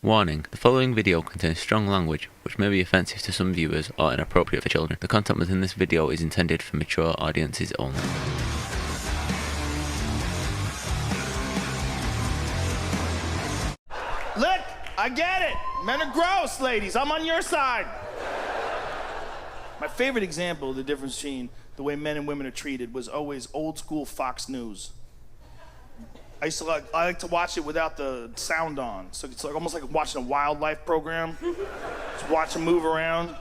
Warning, the following video contains strong language, which may be offensive to some viewers or inappropriate for children. The content within this video is intended for mature audiences only. Look, I get it. Men are gross, ladies. I'm on your side. My favorite example of the difference between the way men and women are treated was always old school Fox News. I like to watch it without the sound on, so it's like almost like watching a wildlife program. Just watch them move around.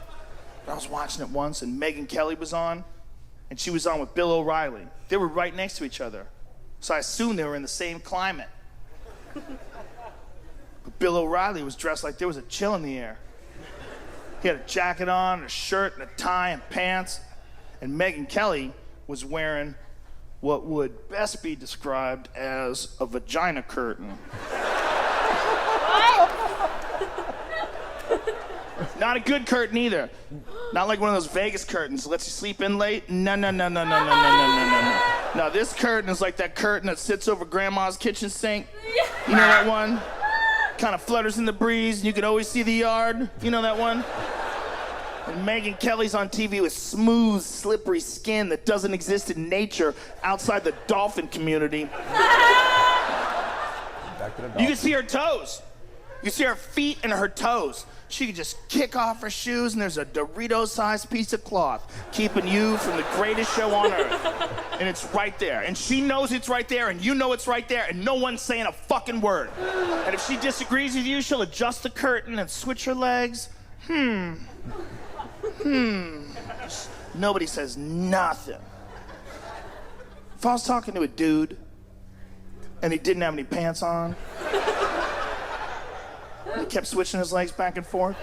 I was watching it once, and Megyn Kelly was on, and she was on with Bill O'Reilly. They were right next to each other, so I assumed they were in the same climate. But Bill O'Reilly was dressed like there was a chill in the air. He had a jacket on, a shirt, and a tie, and pants, and Megyn Kelly was wearing what would best be described as a vagina curtain. Not a good curtain either. Not like one of those Vegas curtains that lets you sleep in late. No. No, this curtain is like that curtain that sits over grandma's kitchen sink. You know that one? Kind of flutters in the breeze, and you can always see the yard. You know that one? And Megyn Kelly's on TV with smooth, slippery skin that doesn't exist in nature outside the dolphin community. You can see her toes. You see her feet and her toes. She can just kick off her shoes, and there's a Dorito-sized piece of cloth keeping you from the greatest show on earth. And it's right there. And she knows it's right there, and you know it's right there, and no one's saying a fucking word. And if she disagrees with you, she'll adjust the curtain and switch her legs. Nobody says nothing. If I was talking to a dude and he didn't have any pants on, and he kept switching his legs back and forth,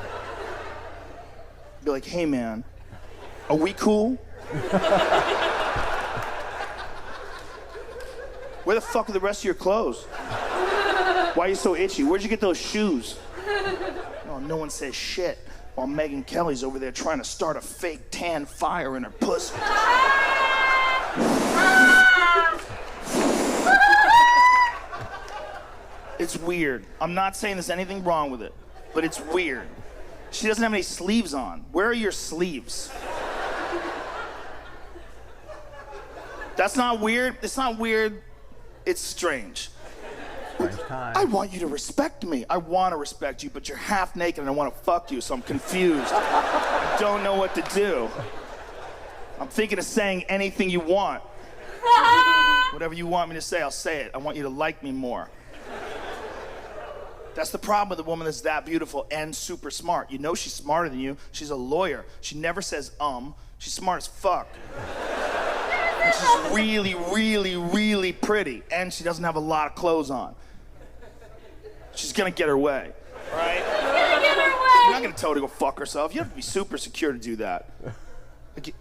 I'd be like, hey man, are we cool? Where the fuck are the rest of your clothes? Why are you so itchy? Where'd you get those shoes? No one says shit while Megyn Kelly's over there trying to start a fake tan fire in her pussy. It's weird. I'm not saying there's anything wrong with it, but it's weird. She doesn't have any sleeves on. Where are your sleeves? That's not weird. It's not weird. It's strange. I want you to respect me. I want to respect you, but you're half naked and I want to fuck you, so I'm confused. I don't know what to do. I'm thinking of saying anything you want. Whatever you want me to say, I'll say it. I want you to like me more. That's the problem with a woman that's that beautiful and super smart. You know she's smarter than you. She's a lawyer. She never says She's smart as fuck. And she's really, really, really pretty. And she doesn't have a lot of clothes on. She's gonna get her way, right? She's gonna get her way! You're not gonna tell her to go fuck herself. You have to be super secure to do that. And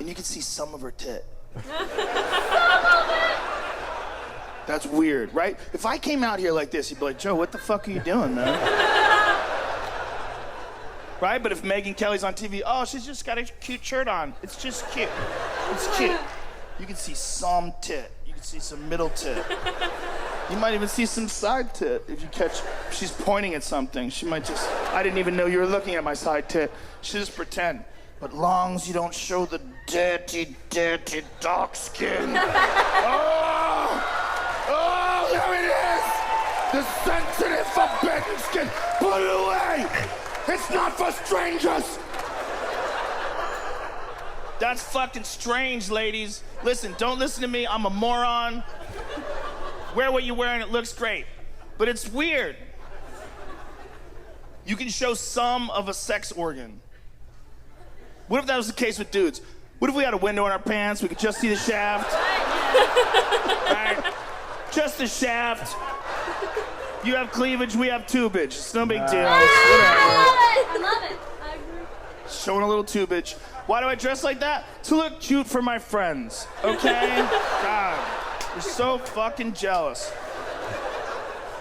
you can see some of her tit. That's weird, right? If I came out here like this, you'd be like, Joe, what the fuck are you doing, man? Right? But if Megyn Kelly's on TV, oh, she's just got a cute shirt on. It's just cute. It's cute. You can see some tit. You can see some middle tit. You might even see some side tit if you catch, she's pointing at something. She might just, I didn't even know you were looking at my side tit. She just pretend. But long as you don't show the dirty, dirty dark skin. Oh, there it is! The sensitive, forbidden skin. Put it away! It's not for strangers! That's fucking strange, ladies. Listen, don't listen to me. I'm a moron. Wear what you're wearing, it looks great. But it's weird. You can show some of a sex organ. What if that was the case with dudes? What if we had a window in our pants, we could just see the shaft? Right? Just the shaft. You have cleavage, we have tubage. It's no big deal. It's whatever. I love it. I agree. Showing a little tubage. Why do I dress like that? To look cute for my friends, okay? God, you're so fucking jealous.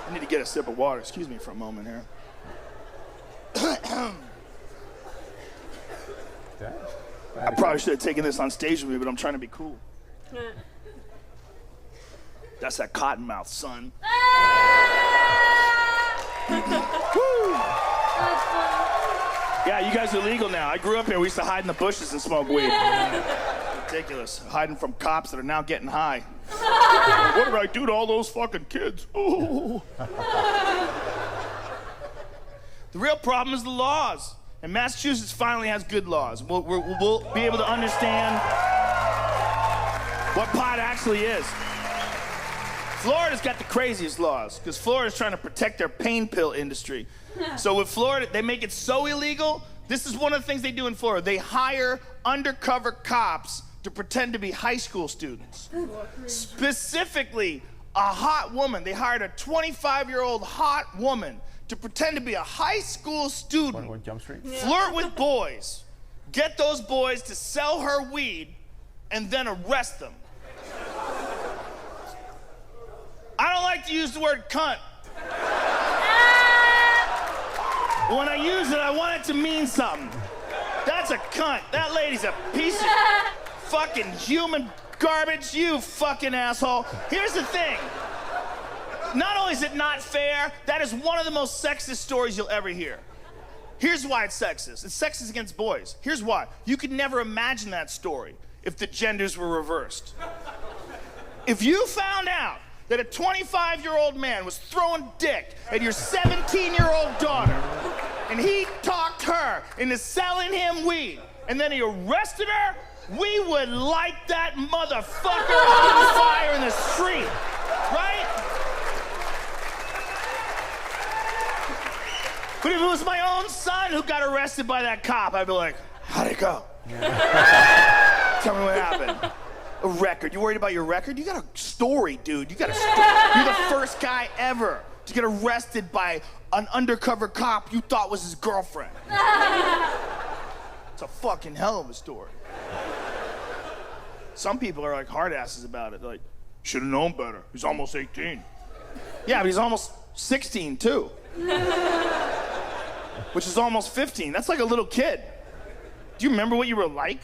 I need to get a sip of water. Excuse me for a moment here. I probably should have taken this on stage with me, but I'm trying to be cool. That's that cottonmouth, son. Yeah, you guys are legal now. I grew up here. We used to hide in the bushes and smoke weed. Ridiculous. Hiding from cops that are now getting high. What did I do to all those fucking kids? Ooh. The real problem is the laws. And Massachusetts finally has good laws. We'll be able to understand what pot actually is. Florida's got the craziest laws because Florida's trying to protect their pain pill industry. So with Florida, they make it so illegal. This is one of the things they do in Florida. They hire undercover cops to pretend to be high school students. Specifically, a hot woman. They hired a 25-year-old hot woman to pretend to be a high school student. 21 Jump Street? Flirt with boys, get those boys to sell her weed, and then arrest them. I don't like to use the word cunt. But when I use it, I want it to mean something. That's a cunt. That lady's a piece of fucking human garbage, you fucking asshole. Here's the thing. Not only is it not fair, that is one of the most sexist stories you'll ever hear. Here's why it's sexist. It's sexist against boys. Here's why. You could never imagine that story if the genders were reversed. If you found out that a 25-year-old man was throwing dick at your 17-year-old daughter, and he talked her into selling him weed, and then he arrested her, we would light that motherfucker on fire in the street, right? But if it was my own son who got arrested by that cop, I'd be like, how'd it go? Tell me what happened. A record. You worried about your record? You got a story, dude. You got a story. You're the first guy ever to get arrested by an undercover cop you thought was his girlfriend. It's a fucking hell of a story. Some people are like hard asses about it. They're like, should have known better. He's almost 18. Yeah, but he's almost 16 too. Which is almost 15. That's like a little kid. Do you remember what you were like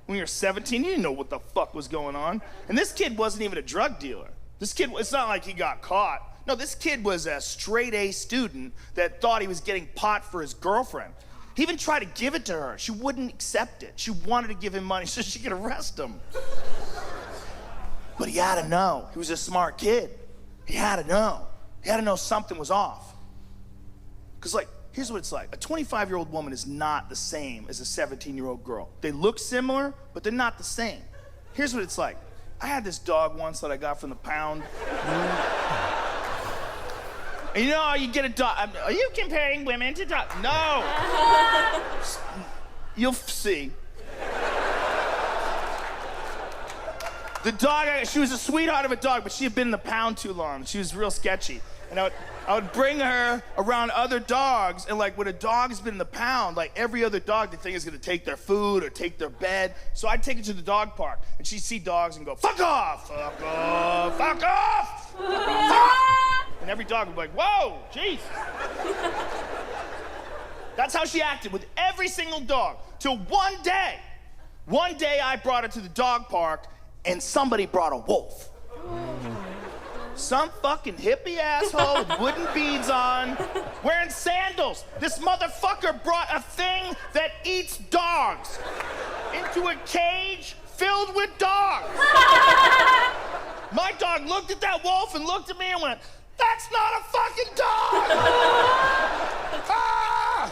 when you were 17? You didn't know what the fuck was going on. And this kid wasn't even a drug dealer. This kid, it's not like he got caught. No, this kid was a straight A student that thought he was getting pot for his girlfriend. He even tried to give it to her. She wouldn't accept it. She wanted to give him money so she could arrest him. But he had to know. He was a smart kid. He had to know. He had to know something was off. Because, like, here's what it's like. A 25-year-old woman is not the same as a 17-year-old girl. They look similar, but they're not the same. Here's what it's like. I had this dog once that I got from the pound. And you know how you get a dog? Are you comparing women to dogs? No. You'll see. The dog, she was a sweetheart of a dog, but she had been in the pound too long. She was real sketchy. And I would bring her around other dogs, and like when a dog's been in the pound, like every other dog they think is gonna take their food or take their bed. So I'd take her to the dog park, and she'd see dogs and go, fuck off, fuck off, fuck off, fuck. And every dog would be like, whoa, jeez. That's how she acted with every single dog, till one day I brought her to the dog park, and somebody brought a wolf. Some fucking hippie asshole with wooden beads on, wearing sandals. This motherfucker brought a thing that eats dogs into a cage filled with dogs. My dog looked at that wolf and looked at me and went, that's not a fucking dog! Ah!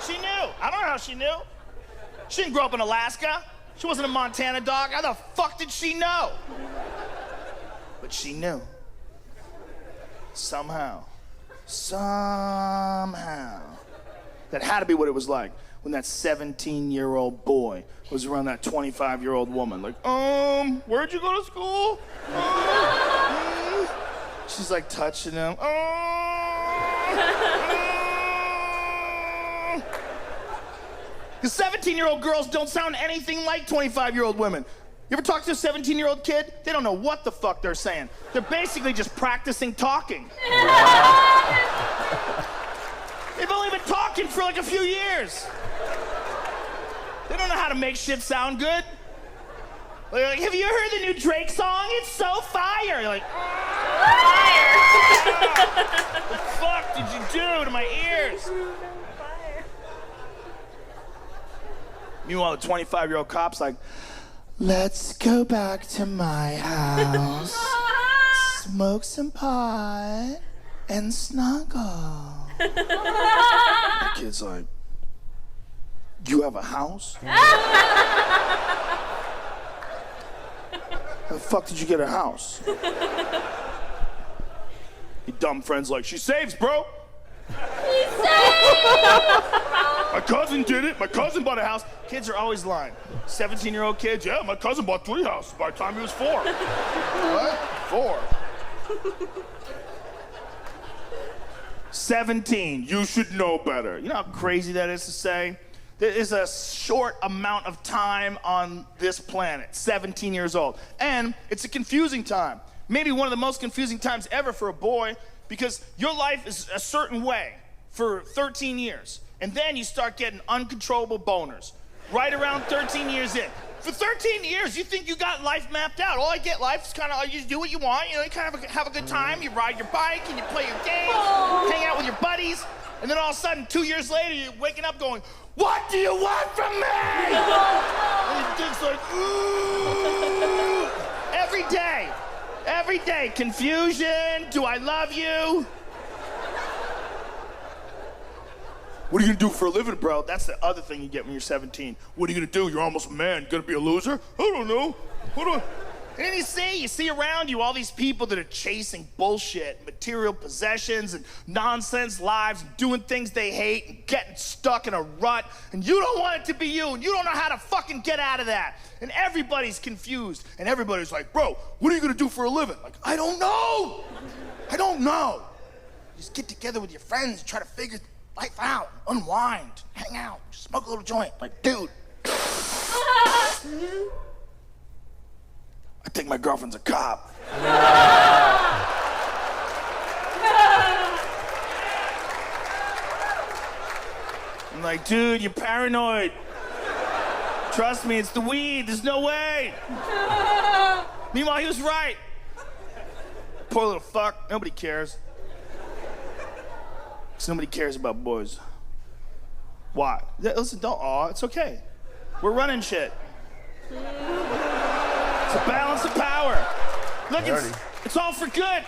She knew. I don't know how she knew. She didn't grow up in Alaska. She wasn't a Montana dog. How the fuck did she know? But she knew. Somehow. That had to be what it was like when that 17-year-old boy was around that 25-year-old woman. Like, where'd you go to school? She's like touching him. Because 17-year-old girls don't sound anything like 25-year-old women. You ever talk to a 17-year-old kid? They don't know what the fuck they're saying. They're basically just practicing talking. They've only been talking for like a few years. They don't know how to make shit sound good. Like, have you heard the new Drake song? It's so fire. You're like, fire. What the fuck did you do to my ears? Meanwhile, the 25-year-old cop's like, let's go back to my house, smoke some pot, and snuggle. The kid's like, you have a house? How the fuck did you get a house? Your dumb friend's like, she saves, bro. My cousin did it. My cousin bought a house. Kids are always lying. 17-year-old kids, yeah, my cousin bought 3 houses by the time he was 4. What? 4. 17, you should know better. You know how crazy that is to say? There is a short amount of time on this planet, 17 years old. And it's a confusing time. Maybe one of the most confusing times ever for a boy, because your life is a certain way for 13 years. And then you start getting uncontrollable boners right around 13 years in. For 13 years, you think you got life mapped out. All I get life is kind of, you do what you want, you know, you kind of have a good time, you ride your bike, and you play your games, hang out with your buddies, and then all of a sudden, 2 years later, you're waking up going, what do you want from me? And your dick's like, ooh. Every day, confusion, do I love you? What are you gonna do for a living, bro? That's the other thing you get when you're 17. What are you gonna do? You're almost a man. Gonna be a loser? I don't know. And then you see around you all these people that are chasing bullshit, material possessions and nonsense lives, and doing things they hate and getting stuck in a rut, and you don't want it to be you, and you don't know how to fucking get out of that. And everybody's confused, and everybody's like, bro, what are you gonna do for a living? Like, I don't know. Just get together with your friends and try to figure life out, unwind, hang out, smoke a little joint. Like, dude. I think my girlfriend's a cop. I'm like, dude, you're paranoid. Trust me, it's the weed. There's no way. Meanwhile, he was right. Poor little fuck. Nobody cares. Because nobody cares about boys. Why? Listen, don't awe. It's okay. We're running shit. It's a balance of power. Look, it's all for good.